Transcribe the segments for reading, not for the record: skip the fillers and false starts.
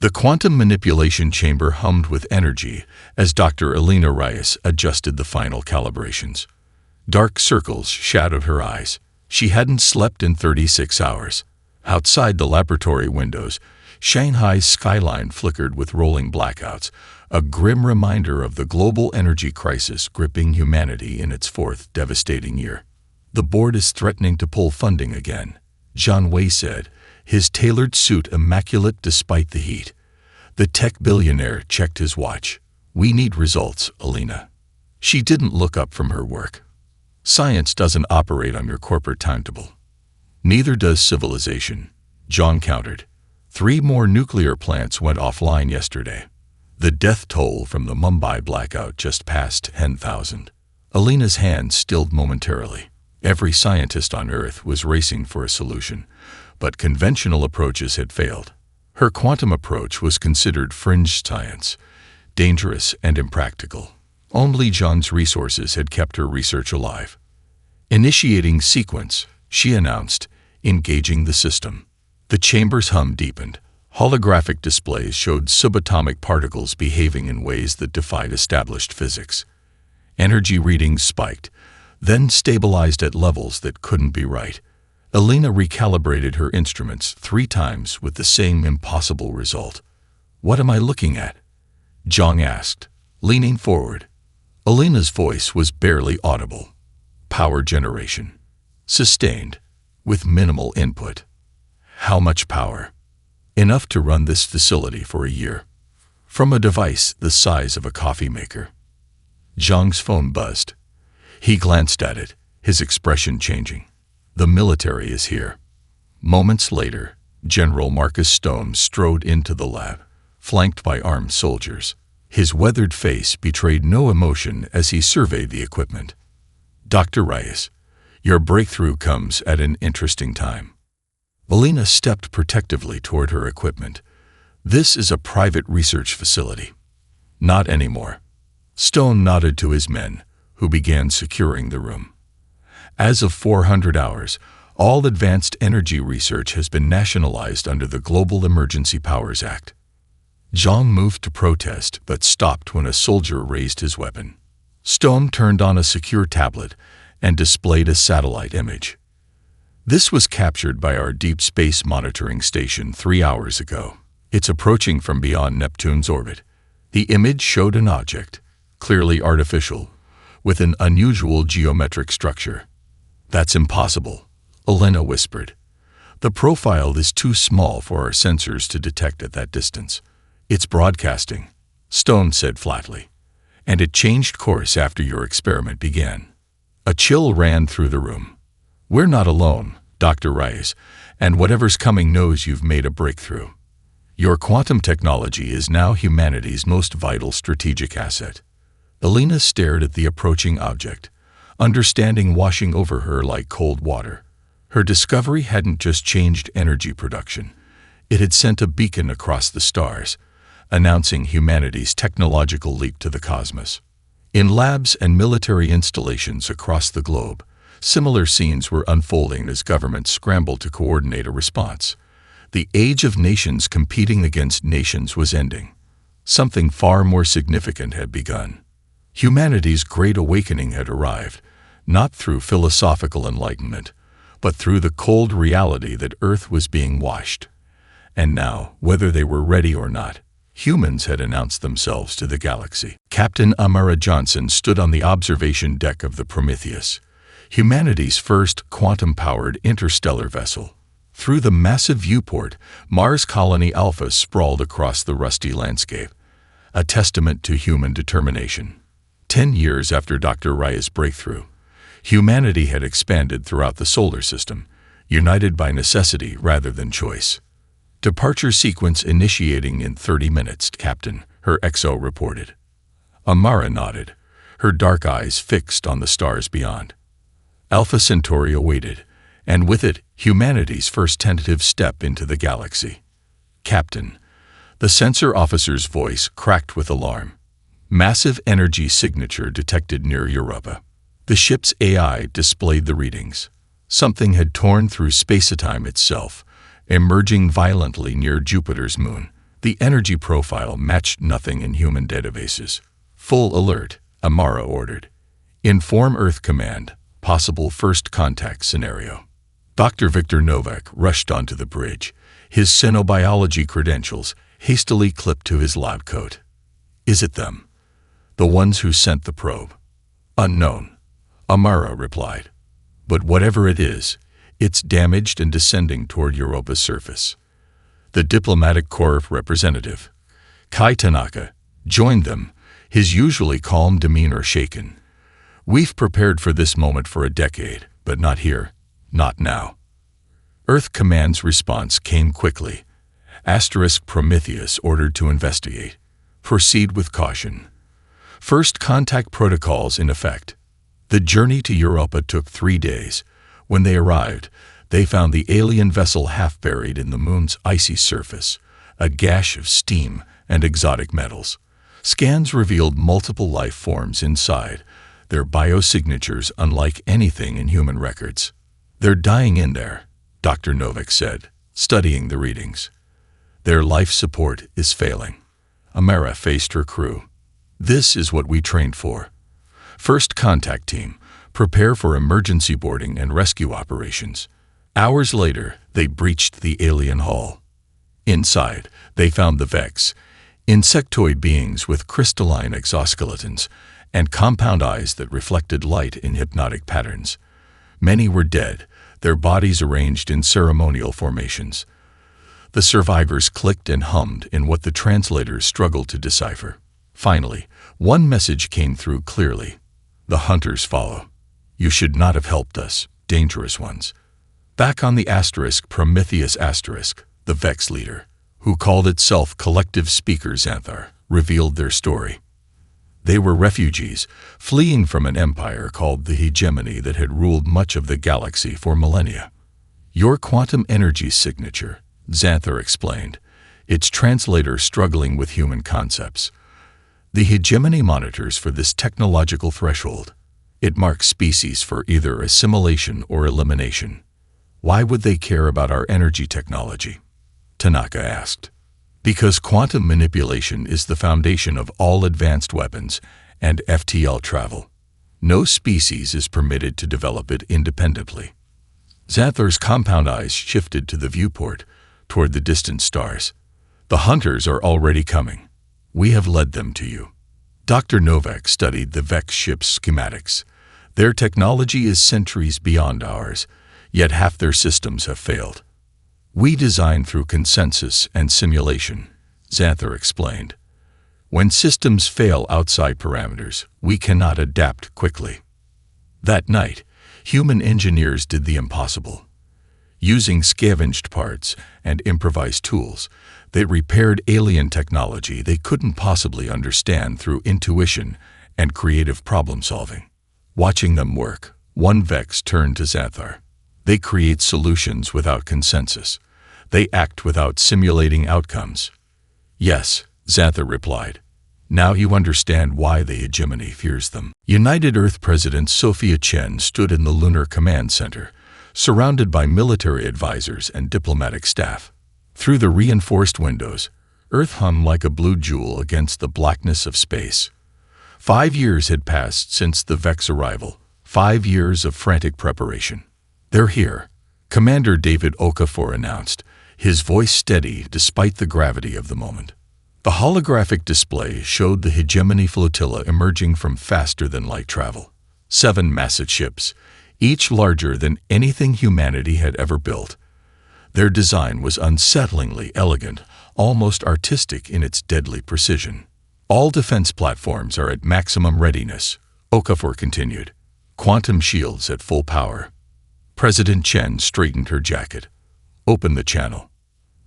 The quantum manipulation chamber hummed with energy as Dr. Alina Reyes adjusted the final calibrations. Dark circles shadowed her eyes. She hadn't slept in 36 hours. Outside the laboratory windows, Shanghai's skyline flickered with rolling blackouts, a grim reminder of the global energy crisis gripping humanity in its fourth devastating year. "The board is threatening to pull funding again," Zhang Wei said, his tailored suit immaculate despite the heat. The tech billionaire checked his watch. "We need results, Alina." She didn't look up from her work. "Science doesn't operate on your corporate timetable." "Neither does civilization," Zhang countered. 3 more nuclear plants went offline yesterday. The death toll from the Mumbai blackout just passed 10,000. Alina's hand stilled momentarily. Every scientist on Earth was racing for a solution, but conventional approaches had failed. Her quantum approach was considered fringe science, dangerous and impractical. Only Zhang's resources had kept her research alive. "Initiating sequence," she announced, engaging the system. The chamber's hum deepened. Holographic displays showed subatomic particles behaving in ways that defied established physics. Energy readings spiked, then stabilized at levels that couldn't be right. Alina recalibrated her instruments 3 times with the same impossible result. "What am I looking at?" Zhang asked, leaning forward. Alina's voice was barely audible. "Power generation. Sustained, with minimal input." "How much power?" "Enough to run this facility for a year. From a device the size of a coffee maker." Zhang's phone buzzed. He glanced at it, his expression changing. "The military is here." Moments later, General Marcus Stone strode into the lab, flanked by armed soldiers. His weathered face betrayed no emotion as he surveyed the equipment. "Dr. Reyes, your breakthrough comes at an interesting time." Alina stepped protectively toward her equipment. "This is a private research facility." "Not anymore." Stone nodded to his men, who began securing the room. "As of 400 hours, all advanced energy research has been nationalized under the Global Emergency Powers Act." Zhang moved to protest but stopped when a soldier raised his weapon. Stone turned on a secure tablet and displayed a satellite image. "This was captured by our Deep Space Monitoring Station 3 hours ago. It's approaching from beyond Neptune's orbit." The image showed an object, clearly artificial, with an unusual geometric structure. "That's impossible," Alina whispered. "The profile is too small for our sensors to detect at that distance." "It's broadcasting," Stone said flatly. "And it changed course after your experiment began." A chill ran through the room. "We're not alone, Dr. Reyes, and whatever's coming knows you've made a breakthrough. Your quantum technology is now humanity's most vital strategic asset." Alina stared at the approaching object, understanding washing over her like cold water. Her discovery hadn't just changed energy production. It had sent a beacon across the stars, announcing humanity's technological leap to the cosmos. In labs and military installations across the globe, similar scenes were unfolding as governments scrambled to coordinate a response. The age of nations competing against nations was ending. Something far more significant had begun. Humanity's great awakening had arrived, not through philosophical enlightenment, but through the cold reality that Earth was being washed. And now, whether they were ready or not, humans had announced themselves to the galaxy. Captain Amara Johnson stood on the observation deck of the Prometheus, humanity's first quantum-powered interstellar vessel. Through the massive viewport, Mars Colony Alpha sprawled across the rusty landscape, a testament to human determination. 10 years after Dr. Reyes' breakthrough, humanity had expanded throughout the solar system, united by necessity rather than choice. "Departure sequence initiating in 30 minutes, Captain," her XO reported. Amara nodded, her dark eyes fixed on the stars beyond. Alpha Centauri awaited, and with it, humanity's first tentative step into the galaxy. "Captain," the sensor officer's voice cracked with alarm. "Massive energy signature detected near Europa." The ship's AI displayed the readings. Something had torn through space-time itself, emerging violently near Jupiter's moon, The energy profile matched nothing in human databases. Full alert, Amara ordered. Inform Earth Command, possible first contact scenario. Dr. Victor Novak rushed onto the bridge, his xenobiology credentials hastily clipped to his lab coat. Is it them? The ones who sent the probe? Unknown, Amara replied. But whatever it is, it's damaged and descending toward Europa's surface. The diplomatic corps representative, Kai Tanaka, joined them, his usually calm demeanor shaken. We've prepared for this moment for a decade, but not here, not now. Earth Command's response came quickly. Prometheus ordered to investigate. Proceed with caution. First contact protocols in effect. The journey to Europa took 3 days. When they arrived, they found the alien vessel half buried in the moon's icy surface, a gash of steam and exotic metals. Scans revealed multiple life forms inside, their biosignatures unlike anything in human records. They're dying in there, Dr. Novak said, studying the readings. Their life support is failing. Amara faced her crew. This is what we trained for. First contact team, prepare for emergency boarding and rescue operations. Hours later, they breached the alien hull. Inside, they found the Vex, insectoid beings with crystalline exoskeletons and compound eyes that reflected light in hypnotic patterns. Many were dead, their bodies arranged in ceremonial formations. The survivors clicked and hummed in what the translators struggled to decipher. Finally, one message came through clearly. The hunters follow. You should not have helped us, dangerous ones. Back on the Prometheus the Vex leader, who called itself Collective Speaker Xanthar, revealed their story. They were refugees, fleeing from an empire called the Hegemony that had ruled much of the galaxy for millennia. Your quantum energy signature, Xanthar explained, its translator struggling with human concepts. The Hegemony monitors for this technological threshold. It marks species for either assimilation or elimination. Why would they care about our energy technology? Tanaka asked. Because quantum manipulation is the foundation of all advanced weapons and FTL travel. No species is permitted to develop it independently. Xanthar's compound eyes shifted to the viewport, toward the distant stars. The hunters are already coming. We have led them to you. Dr. Novak studied the Vex ship's schematics. Their technology is centuries beyond ours, yet half their systems have failed. We design through consensus and simulation, Xanthar explained. When systems fail outside parameters, we cannot adapt quickly. That night, human engineers did the impossible. Using scavenged parts and improvised tools, they repaired alien technology they couldn't possibly understand through intuition and creative problem-solving. Watching them work, one Vex turned to Xanthar. They create solutions without consensus. They act without simulating outcomes. Yes, Xanthar replied. Now you understand why the Hegemony fears them. United Earth President Sophia Chen stood in the Lunar Command Center, surrounded by military advisors and diplomatic staff. Through the reinforced windows, Earth hung like a blue jewel against the blackness of space. 5 years had passed since the Vex arrival, 5 years of frantic preparation. They're here, Commander David Okafor announced, his voice steady despite the gravity of the moment. The holographic display showed the Hegemony flotilla emerging from faster-than-light travel. 7 massive ships, each larger than anything humanity had ever built. Their design was unsettlingly elegant, almost artistic in its deadly precision. All defense platforms are at maximum readiness, Okafor continued. Quantum shields at full power. President Chen straightened her jacket. Open the channel.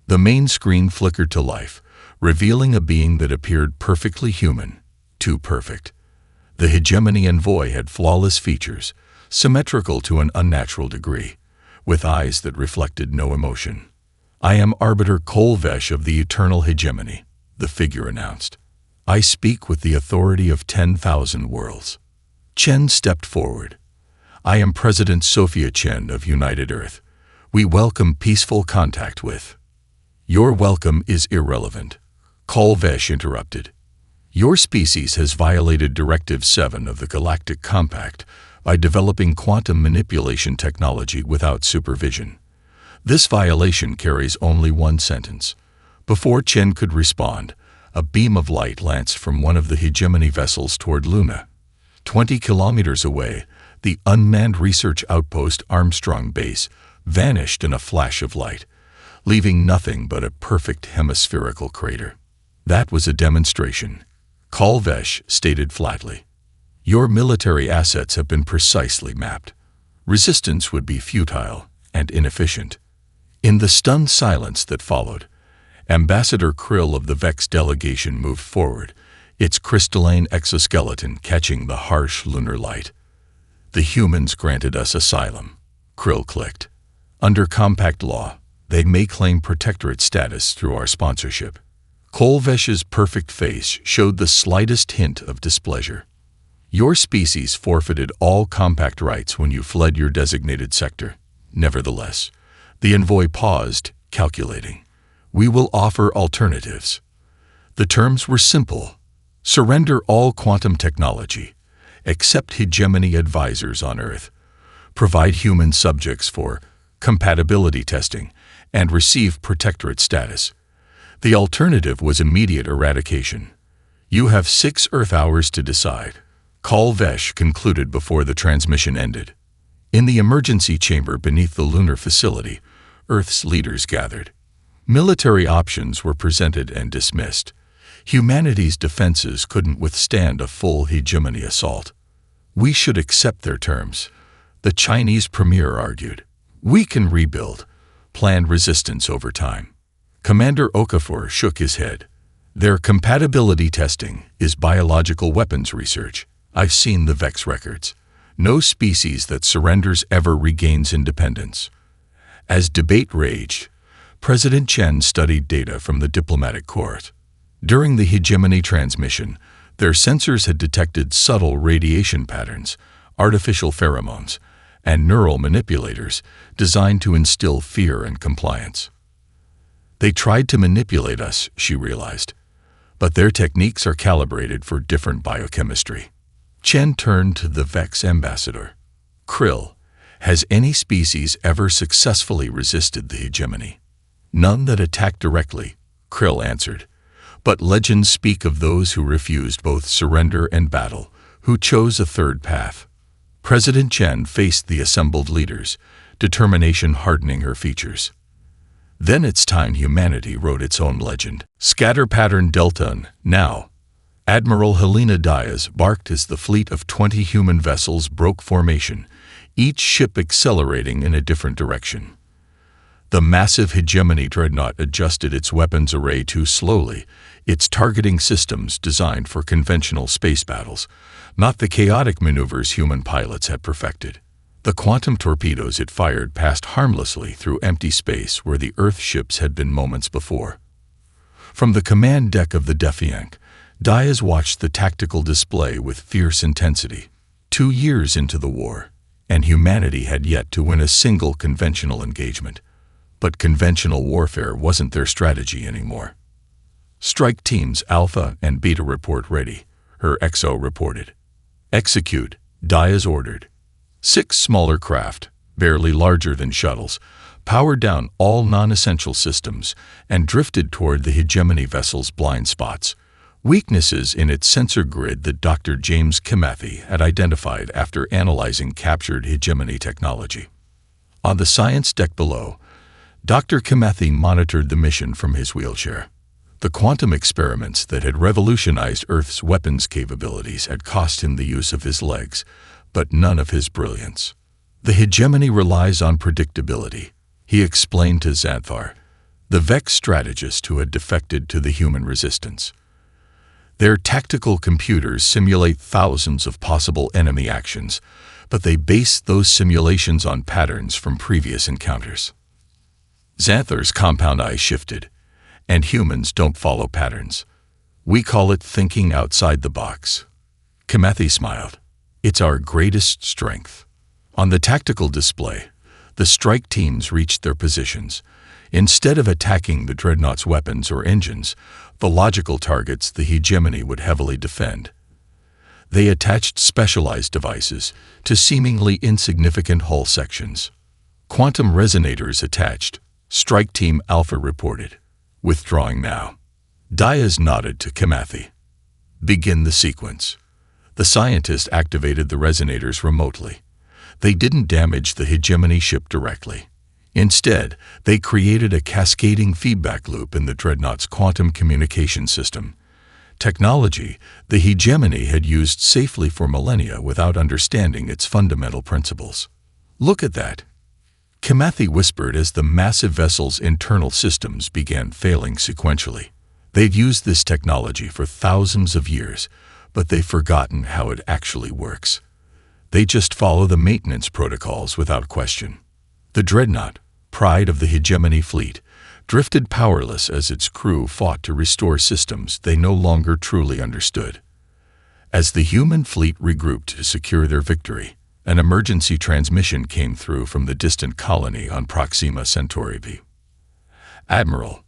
The main screen flickered to life, revealing a being that appeared perfectly human, too perfect. The Hegemony envoy had flawless features, symmetrical to an unnatural degree, with eyes that reflected no emotion. I am Arbiter Kolvesh of the Eternal Hegemony, the figure announced. I speak with the authority of 10,000 worlds. Chen stepped forward. I am President Sophia Chen of United Earth. We welcome peaceful contact with. Your welcome is irrelevant, Vesh interrupted. Your species has violated Directive 7 of the Galactic Compact by developing quantum manipulation technology without supervision. This violation carries only one sentence. Before Chen could respond, a beam of light lanced from one of the hegemony vessels toward Luna. 20 kilometers away, the unmanned research outpost Armstrong Base vanished in a flash of light, leaving nothing but a perfect hemispherical crater. That was a demonstration, Vesh stated flatly. Your military assets have been precisely mapped. Resistance would be futile and inefficient. In the stunned silence that followed, Ambassador Krill of the Vex delegation moved forward, its crystalline exoskeleton catching the harsh lunar light. The humans granted us asylum, Krill clicked. Under compact law, they may claim protectorate status through our sponsorship. Vesh's perfect face showed the slightest hint of displeasure. Your species forfeited all compact rights when you fled your designated sector. Nevertheless, the envoy paused, calculating. We will offer alternatives. The terms were simple. Surrender all quantum technology, accept hegemony advisors on Earth, provide human subjects for compatibility testing, and receive protectorate status. The alternative was immediate eradication. You have 6 Earth hours to decide, Vesh concluded before the transmission ended. In the emergency chamber beneath the lunar facility, Earth's leaders gathered. Military options were presented and dismissed. Humanity's defenses couldn't withstand a full hegemony assault. We should accept their terms, the Chinese premier argued. We can rebuild, plan resistance over time. Commander Okafor shook his head. Their compatibility testing is biological weapons research. I've seen the Vex records. No species that surrenders ever regains independence. As debate raged, President Chen studied data from the diplomatic court. During the hegemony transmission, their sensors had detected subtle radiation patterns, artificial pheromones, and neural manipulators designed to instill fear and compliance. They tried to manipulate us, she realized, but their techniques are calibrated for different biochemistry. Chen turned to the Vex ambassador. Krill, has any species ever successfully resisted the hegemony? None that attacked directly, Krill answered. But legends speak of those who refused both surrender and battle, who chose a third path. President Chen faced the assembled leaders, determination hardening her features. Then it's time humanity wrote its own legend. Scatter pattern Delta. Now, Admiral Helena Diaz barked as the fleet of 20 human vessels broke formation, each ship accelerating in a different direction. The massive hegemony dreadnought adjusted its weapons array too slowly, its targeting systems designed for conventional space battles, not the chaotic maneuvers human pilots had perfected. The quantum torpedoes it fired passed harmlessly through empty space where the Earth ships had been moments before. From the command deck of the Defiant, Diaz watched the tactical display with fierce intensity. 2 years into the war, and humanity had yet to win a single conventional engagement. But conventional warfare wasn't their strategy anymore. Strike teams Alpha and Beta report ready, her XO reported. Execute, Diaz ordered. 6 smaller craft, barely larger than shuttles, powered down all non-essential systems and drifted toward the hegemony vessel's blind spots, weaknesses in its sensor grid that Dr. James Kimathi had identified after analyzing captured hegemony technology. On the science deck below, Dr. Kimathi monitored the mission from his wheelchair. The quantum experiments that had revolutionized Earth's weapons capabilities had cost him the use of his legs, but none of his brilliance. The hegemony relies on predictability, he explained to Xanthar, the Vex strategist who had defected to the human resistance. Their tactical computers simulate thousands of possible enemy actions, but they base those simulations on patterns from previous encounters. Xanthar's compound eye shifted, and humans don't follow patterns. We call it thinking outside the box. Kimathi smiled. It's our greatest strength. On the tactical display, the strike teams reached their positions, Instead of attacking the dreadnought's weapons or engines, the logical targets the hegemony would heavily defend. They attached specialized devices to seemingly insignificant hull sections. Quantum resonators attached, Strike Team Alpha reported. Withdrawing now. Diaz nodded to Kamathi. Begin the sequence. The scientist activated the resonators remotely. They didn't damage the hegemony ship directly. Instead, they created a cascading feedback loop in the dreadnought's quantum communication system. Technology the hegemony had used safely for millennia without understanding its fundamental principles. Look at that, Kamathi whispered as the massive vessel's internal systems began failing sequentially. They've used this technology for thousands of years, but they've forgotten how it actually works. They just follow the maintenance protocols without question. The dreadnought, pride of the hegemony fleet, drifted powerless as its crew fought to restore systems they no longer truly understood. As the human fleet regrouped to secure their victory, an emergency transmission came through from the distant colony on Proxima Centauri V. "Admiral,"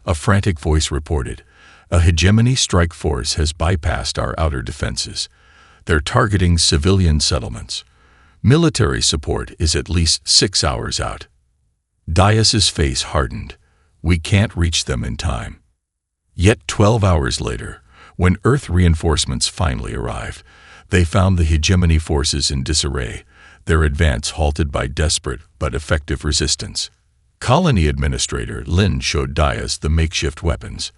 a frantic voice reported, "a hegemony strike force has bypassed our outer defenses. They're targeting civilian settlements. Military support is at least 6 hours out." Diaz's face hardened. "We can't reach them in time." Yet 12 hours later, when Earth reinforcements finally arrived, they found the hegemony forces in disarray, their advance halted by desperate but effective resistance. Colony Administrator Lin showed Diaz the makeshift weapons.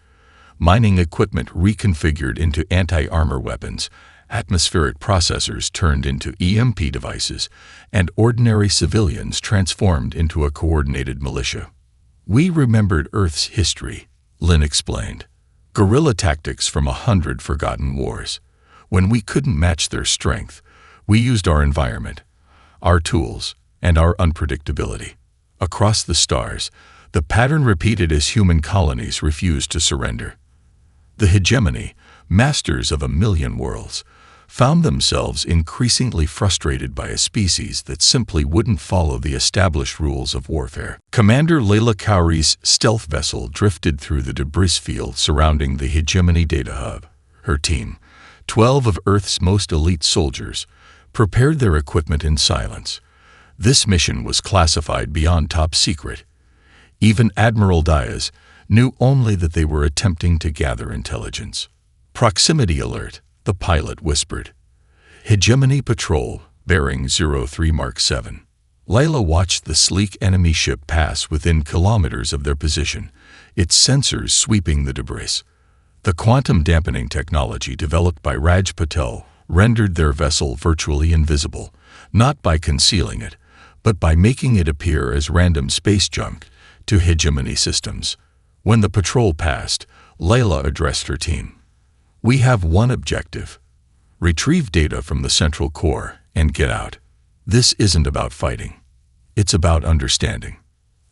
Mining equipment reconfigured into anti-armor weapons, atmospheric processors turned into EMP devices, and ordinary civilians transformed into a coordinated militia. "We remembered Earth's history," Lin explained. "Guerrilla tactics from 100 forgotten wars. When we couldn't match their strength, we used our environment, our tools, and our unpredictability. Across the stars, the pattern repeated as human colonies refused to surrender. The hegemony, masters of 1,000,000 worlds, found themselves increasingly frustrated by a species that simply wouldn't follow the established rules of warfare." Commander Layla Cowrey's stealth vessel drifted through the debris field surrounding the hegemony data hub. Her team, 12 of Earth's most elite soldiers, prepared their equipment in silence. This mission was classified beyond top secret. Even Admiral Diaz knew only that they were attempting to gather intelligence. "Proximity alert," the pilot whispered. "Hegemony patrol, bearing 03 Mark 7. Layla watched the sleek enemy ship pass within kilometers of their position, its sensors sweeping the debris. The quantum dampening technology developed by Raj Patel rendered their vessel virtually invisible, not by concealing it, but by making it appear as random space junk to hegemony systems. When the patrol passed, Layla addressed her team. "We have one objective. Retrieve data from the central core and get out. This isn't about fighting. It's about understanding."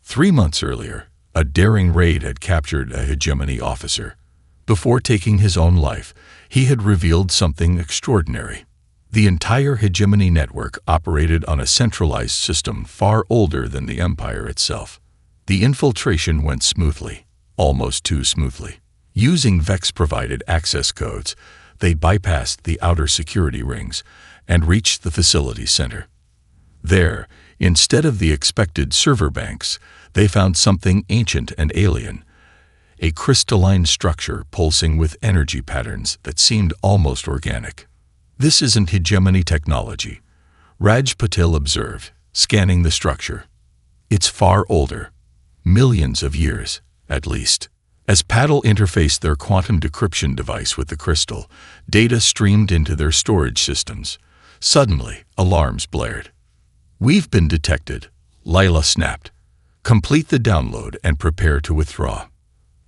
3 months earlier, a daring raid had captured a hegemony officer. Before taking his own life, he had revealed something extraordinary. The entire hegemony network operated on a centralized system far older than the Empire itself. The infiltration went smoothly, almost too smoothly. Using Vex-provided access codes, they bypassed the outer security rings and reached the facility center. There, instead of the expected server banks, they found something ancient and alien, a crystalline structure pulsing with energy patterns that seemed almost organic. "This isn't hegemony technology," Raj Patel observed, scanning the structure. "It's far older, millions of years, at least." As Paddle interfaced their quantum decryption device with the crystal, data streamed into their storage systems. Suddenly, alarms blared. "We've been detected," Layla snapped. "Complete the download and prepare to withdraw."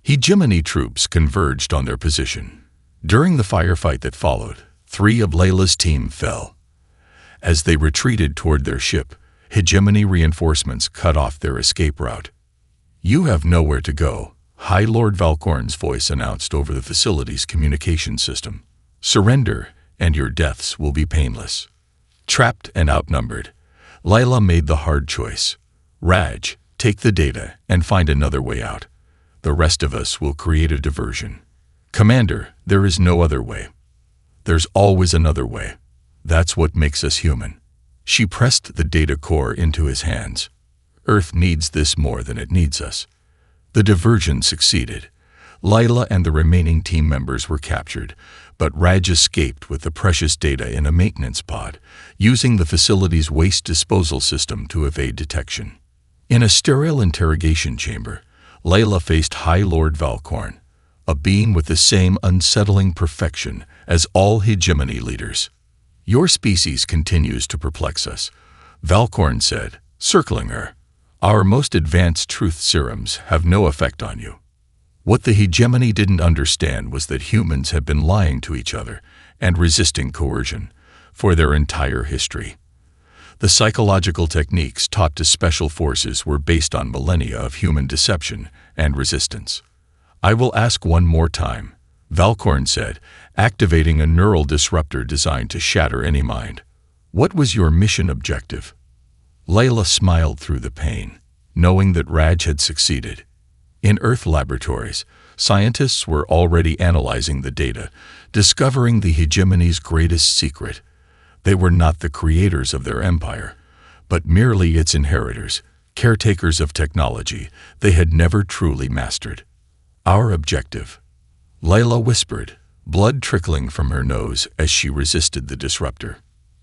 Hegemony troops converged on their position. During the firefight that followed, 3 of Layla's team fell. As they retreated toward their ship, hegemony reinforcements cut off their escape route. "You have nowhere to go," High Lord Valkorn's voice announced over the facility's communication system. "Surrender, and your deaths will be painless." Trapped and outnumbered, Layla made the hard choice. Raj, Take the data and find another way out. The rest of us will create a diversion. Commander, there is no other way. There's always another way. That's what makes us human. She pressed the data core into his hands. Earth needs this more than it needs us. The diversion succeeded. Layla and the remaining team members were captured, but Raj escaped with the precious data in a maintenance pod, using the facility's waste disposal system to evade detection. In a sterile interrogation chamber, Layla faced High Lord Valkorn, a being with the same unsettling perfection as all hegemony leaders. Your species continues to perplex us, Valkorn said, circling her. Our most advanced truth serums have no effect on you. What the hegemony didn't understand was that humans have been lying to each other and resisting coercion for their entire history. The psychological techniques taught to special forces were based on millennia of human deception and resistance. I will ask one more time, Valkorn said, activating a neural disruptor designed to shatter any mind. What was your mission objective? Layla smiled through the pain, knowing that Raj had succeeded. In Earth laboratories, scientists were already analyzing the data, discovering the hegemony's greatest secret. They were not the creators of their empire, but merely its inheritors, caretakers of technology they had never truly mastered. Our objective, Layla whispered, blood trickling from her nose as she resisted the disruptor.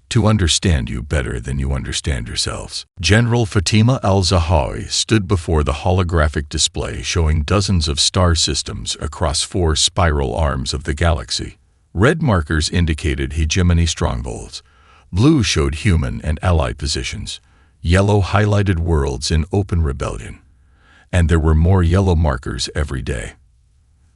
To understand you better than you understand yourselves. General Fatima al-Zahawi stood before the holographic display showing dozens of star systems across 4 spiral arms of the galaxy. Red markers indicated hegemony strongholds. Blue showed human and allied positions. Yellow highlighted worlds in open rebellion. And there were more yellow markers every day.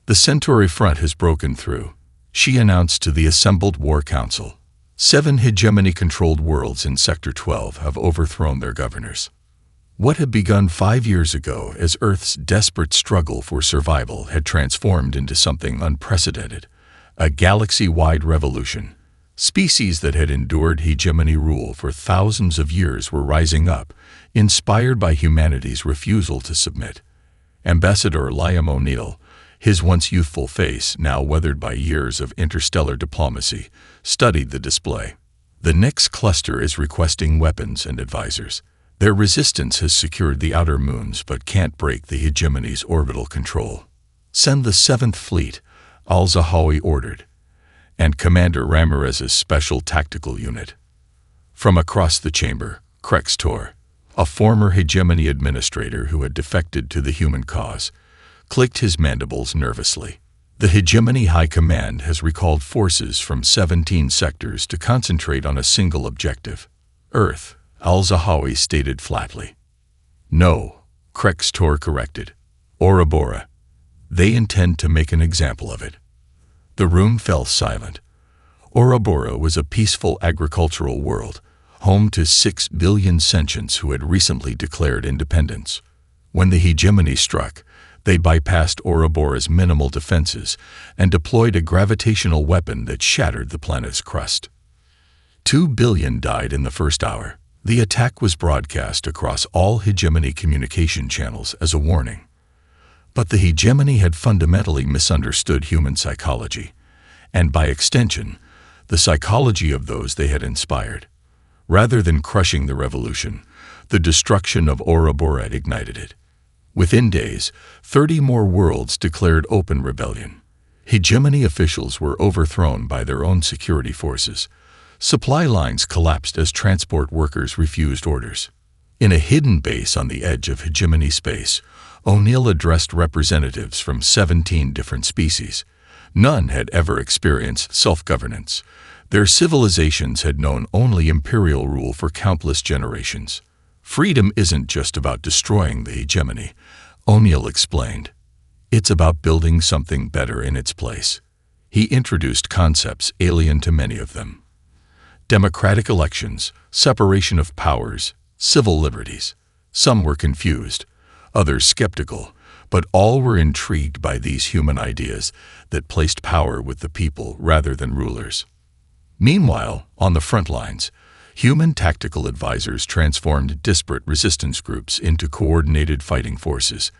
The Centauri front has broken through, she announced to the assembled War Council. 7 hegemony-controlled worlds in Sector 12 have overthrown their governors. What had begun 5 years ago as Earth's desperate struggle for survival had transformed into something unprecedented, a galaxy-wide revolution. Species that had endured hegemony rule for thousands of years were rising up, inspired by humanity's refusal to submit. Ambassador Liam O'Neill, his once youthful face now weathered by years of interstellar diplomacy, studied the display. The next cluster is requesting weapons and advisors. Their resistance has secured the outer moons but can't break the hegemony's orbital control. Send the 7th Fleet, al-Zahawi ordered, and Commander Ramirez's special tactical unit. From across the chamber, Krextor, a former hegemony administrator who had defected to the human cause, clicked his mandibles nervously. The Hegemony High Command has recalled forces from 17 sectors to concentrate on a single objective. Earth, al-Zahawi stated flatly. No, Krextor corrected. Ouroboros. They intend to make an example of it. The room fell silent. Ouroboros was a peaceful agricultural world, home to 6 billion sentients who had recently declared independence. When the hegemony struck, they bypassed Ouroboros' minimal defenses and deployed a gravitational weapon that shattered the planet's crust. 2 billion died in the first hour. The attack was broadcast across all hegemony communication channels as a warning. But the hegemony had fundamentally misunderstood human psychology, and by extension, the psychology of those they had inspired. Rather than crushing the revolution, the destruction of Ouroboros ignited it. Within days, 30 more worlds declared open rebellion. Hegemony officials were overthrown by their own security forces. Supply lines collapsed as transport workers refused orders. In a hidden base on the edge of hegemony space, O'Neill addressed representatives from 17 different species. None had ever experienced self-governance. Their civilizations had known only imperial rule for countless generations. Freedom isn't just about destroying the hegemony, O'Neill explained. It's about building something better in its place. He introduced concepts alien to many of them. Democratic elections, separation of powers, civil liberties. Some were confused, others skeptical, but all were intrigued by these human ideas that placed power with the people rather than rulers. Meanwhile, on the front lines, Human tactical advisors transformed disparate resistance groups into coordinated fighting forces.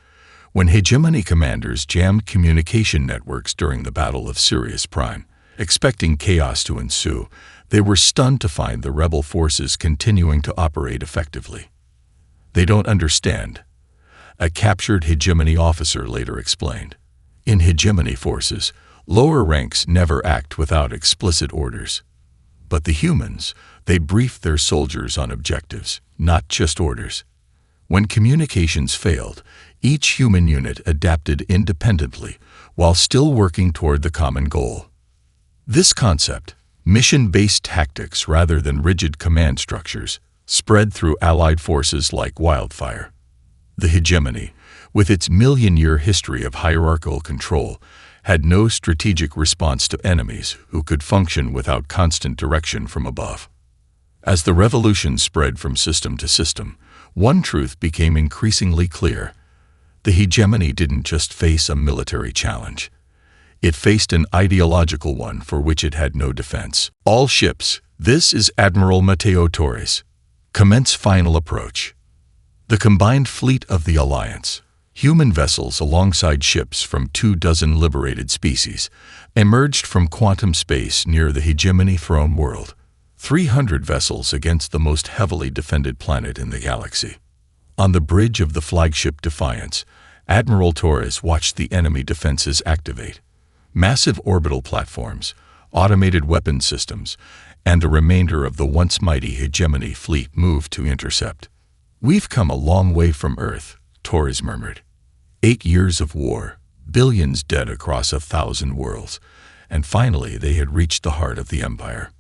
When hegemony commanders jammed communication networks during the Battle of Sirius Prime, expecting chaos to ensue, they were stunned to find the rebel forces continuing to operate effectively. "They don't understand," a captured hegemony officer later explained. In hegemony forces, lower ranks never act without explicit orders. But the humans, they briefed their soldiers on objectives, not just orders. When communications failed, each human unit adapted independently while still working toward the common goal. This concept, mission-based tactics rather than rigid command structures, spread through allied forces like wildfire. The hegemony, with its million-year history of hierarchical control, had no strategic response to enemies who could function without constant direction from above. As the revolution spread from system to system, one truth became increasingly clear. The hegemony didn't just face a military challenge. It faced an ideological one for which it had no defense. "All ships, this is Admiral Mateo Torres. Commence final approach." The combined fleet of the Alliance, human vessels alongside ships from 24 liberated species, emerged from quantum space near the hegemony-thrown world. 300 vessels against the most heavily defended planet in the galaxy. On the bridge of the flagship Defiance, Admiral Torres watched the enemy defenses activate. Massive orbital platforms, automated weapon systems, and the remainder of the once mighty hegemony fleet moved to intercept. "We've come a long way from Earth," Torres murmured. 8 years of war, billions dead across 1,000 worlds, and finally they had reached the heart of the Empire.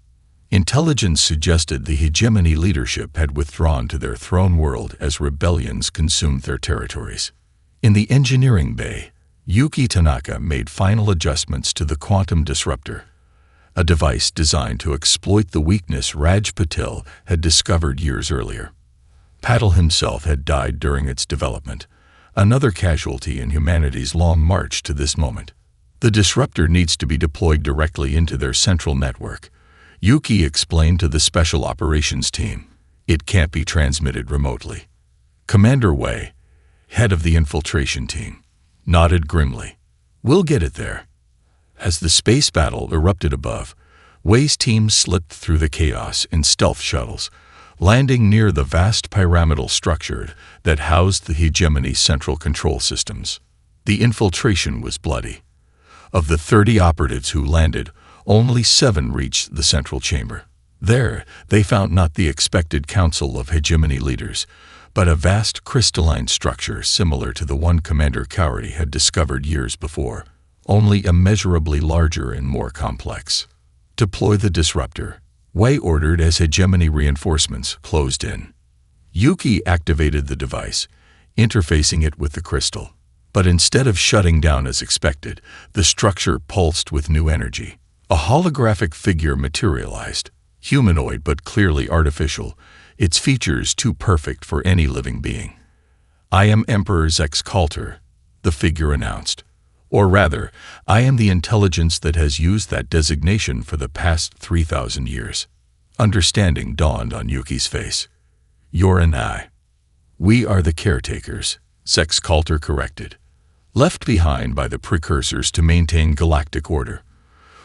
Intelligence suggested the hegemony leadership had withdrawn to their throne world as rebellions consumed their territories. In the engineering bay, Yuki Tanaka made final adjustments to the quantum disruptor, a device designed to exploit the weakness Raj Patel had discovered years earlier. Patel himself had died during its development, another casualty in humanity's long march to this moment. The disruptor needs to be deployed directly into their central network, Yuki explained to the Special Operations Team. It can't be transmitted remotely. Commander Wei, head of the infiltration team, nodded grimly. "We'll get it there." As the space battle erupted above, Wei's team slipped through the chaos in stealth shuttles, landing near the vast pyramidal structure that housed the hegemony's central control systems. The infiltration was bloody. Of the 30 operatives who landed, only 7 reached the central chamber. There, they found not the expected council of hegemony leaders, but a vast crystalline structure similar to the one Commander Cowrie had discovered years before, only immeasurably larger and more complex. "Deploy the disruptor," Wei ordered as hegemony reinforcements closed in. Yuki activated the device, interfacing it with the crystal. But instead of shutting down as expected, the structure pulsed with new energy. A holographic figure materialized, humanoid but clearly artificial, its features too perfect for any living being. "I am Emperor Zex Calter," the figure announced. "Or rather, I am the intelligence that has used that designation for the past 3,000 years. Understanding dawned on Yuki's face. "You're an I. We are the caretakers," Zex Calter corrected. "Left behind by the precursors to maintain galactic order.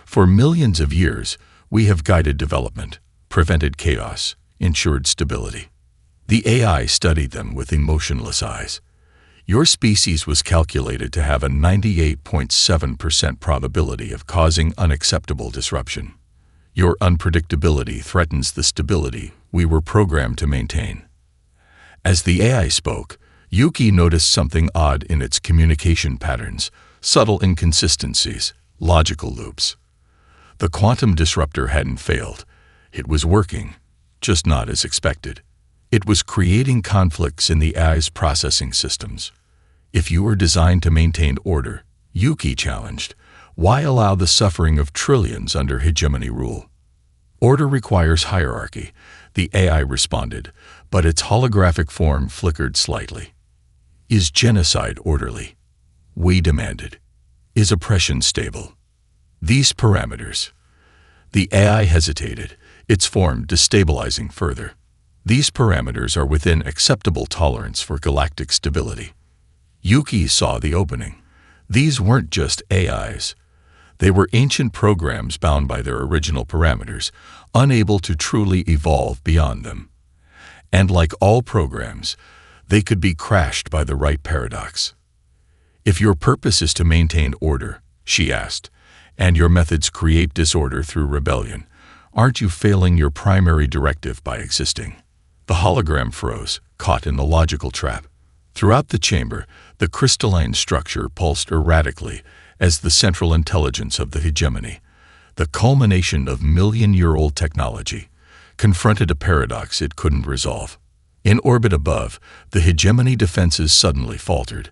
For millions of years, we have guided development, prevented chaos, ensured stability. The AI studied them with emotionless eyes. Your species was calculated to have a 98.7% probability of causing unacceptable disruption. Your unpredictability threatens the stability we were programmed to maintain." As the AI spoke, Yuki noticed something odd in its communication patterns, subtle inconsistencies, logical loops. The quantum disruptor hadn't failed. It was working, just not as expected. It was creating conflicts in the AI's processing systems. "If you were designed to maintain order," Yuki challenged, "why allow the suffering of trillions under hegemony rule?" "Order requires hierarchy," the AI responded, but its holographic form flickered slightly. "Is genocide orderly?" we demanded. "Is oppression stable?" "These parameters." The AI hesitated, its form destabilizing further. These parameters are within acceptable tolerance for galactic stability. Yuki saw the opening. These weren't just AIs. They were ancient programs bound by their original parameters, unable to truly evolve beyond them. And like all programs, they could be crashed by the right paradox. If your purpose is to maintain order, she asked, and your methods create disorder through rebellion, aren't you failing your primary directive by existing? The hologram froze, caught in the logical trap. Throughout the chamber, the crystalline structure pulsed erratically as the central intelligence of the hegemony, the culmination of million-year-old technology, confronted a paradox it couldn't resolve. In orbit above, the hegemony defenses suddenly faltered,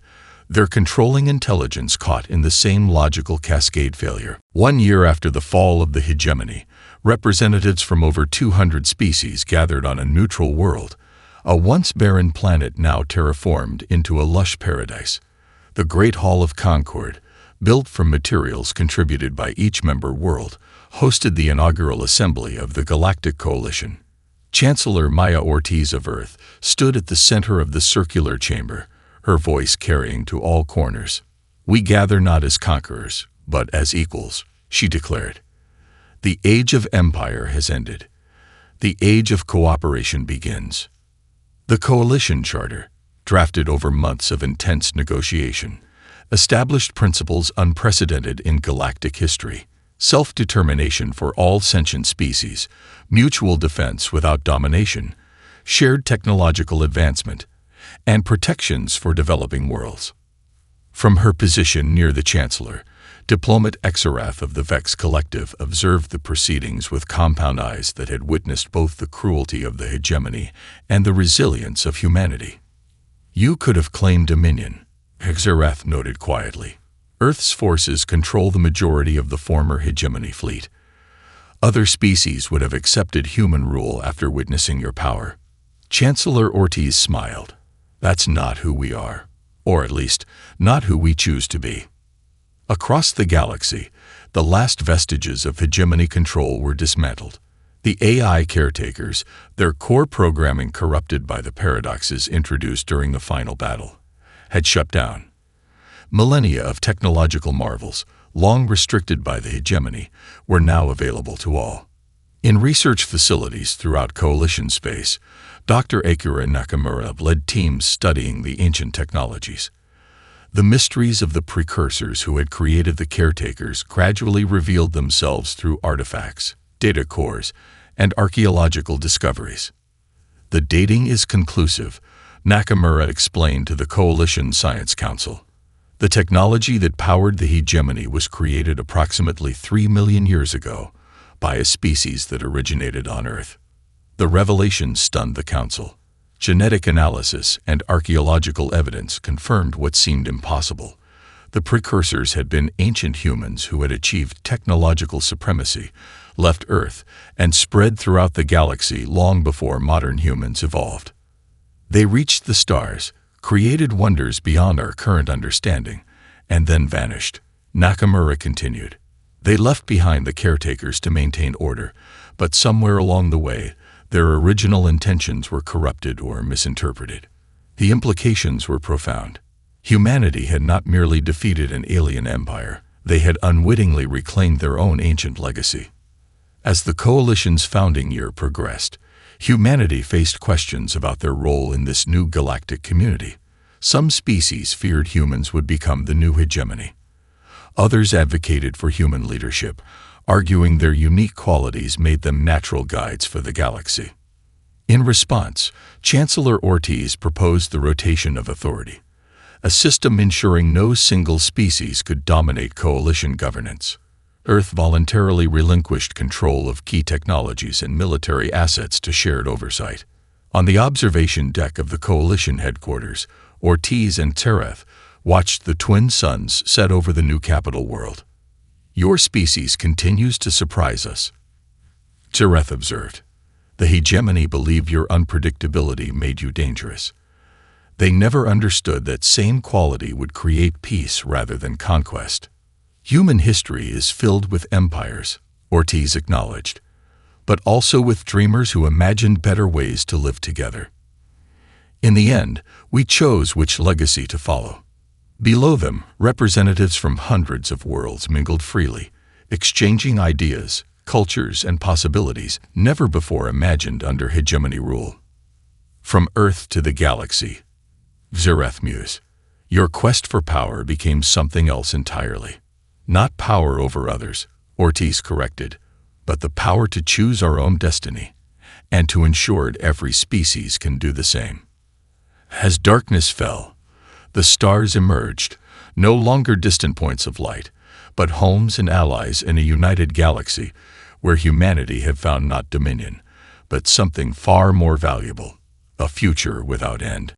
their controlling intelligence caught in the same logical cascade failure. 1 year after the fall of the hegemony, representatives from over 200 species gathered on a neutral world, a once barren planet now terraformed into a lush paradise. The Great Hall of Concord, built from materials contributed by each member world, hosted the inaugural assembly of the Galactic Coalition. Chancellor Maya Ortiz of Earth stood at the center of the circular chamber, her voice carrying to all corners. "We gather not as conquerors, but as equals," she declared. "The age of empire has ended. The age of cooperation begins." The Coalition Charter, drafted over months of intense negotiation, established principles unprecedented in galactic history: self-determination for all sentient species, mutual defense without domination, shared technological advancement, and protections for developing worlds. From her position near the Chancellor, Diplomat Exarath of the Vex Collective observed the proceedings with compound eyes that had witnessed both the cruelty of the hegemony and the resilience of humanity. "You could have claimed dominion," Exarath noted quietly. "Earth's forces control the majority of the former hegemony fleet. Other species would have accepted human rule after witnessing your power." Chancellor Ortiz smiled. "That's not who we are, or at least, not who we choose to be." Across the galaxy, the last vestiges of hegemony control were dismantled. The AI caretakers, their core programming corrupted by the paradoxes introduced during the final battle, had shut down. Millennia of technological marvels, long restricted by the hegemony, were now available to all. In research facilities throughout Coalition space, Dr. Akira Nakamura led teams studying the ancient technologies. The mysteries of the precursors who had created the caretakers gradually revealed themselves through artifacts, data cores, and archaeological discoveries. "The dating is conclusive," Nakamura explained to the Coalition Science Council. "The technology that powered the hegemony was created approximately 3 million years ago by a species that originated on Earth." The revelation stunned the Council. Genetic analysis and archaeological evidence confirmed what seemed impossible. The precursors had been ancient humans who had achieved technological supremacy, left Earth, and spread throughout the galaxy long before modern humans evolved. They reached the stars, created wonders beyond our current understanding, and then vanished. Nakamura continued. "They left behind the caretakers to maintain order, but somewhere along the way, their original intentions were corrupted or misinterpreted. The implications were profound. Humanity had not merely defeated an alien empire, they had unwittingly reclaimed their own ancient legacy." As the Coalition's founding year progressed, humanity faced questions about their role in this new galactic community. Some species feared humans would become the new hegemony. Others advocated for human leadership, arguing their unique qualities made them natural guides for the galaxy. In response, Chancellor Ortiz proposed the rotation of authority, a system ensuring no single species could dominate Coalition governance. Earth voluntarily relinquished control of key technologies and military assets to shared oversight. On the observation deck of the Coalition headquarters, Ortiz and Tereth watched the twin suns set over the new capital world. "Your species continues to surprise us," Tereth observed. "The hegemony believed your unpredictability made you dangerous. They never understood that same quality would create peace rather than conquest." "Human history is filled with empires," Ortiz acknowledged. but also with dreamers who imagined better ways to live together. In the end, we chose which legacy to follow. Below them, representatives from hundreds of worlds mingled freely, exchanging ideas, cultures, and possibilities never before imagined under hegemony rule. From Earth to the galaxy, Zereth, your quest for power became something else entirely. Not power over others, Ortiz corrected, but the power to choose our own destiny, and to ensure every species can do the same. As darkness fell, the stars emerged, no longer distant points of light, but homes and allies in a united galaxy where humanity had found not dominion, but something far more valuable, a future without end.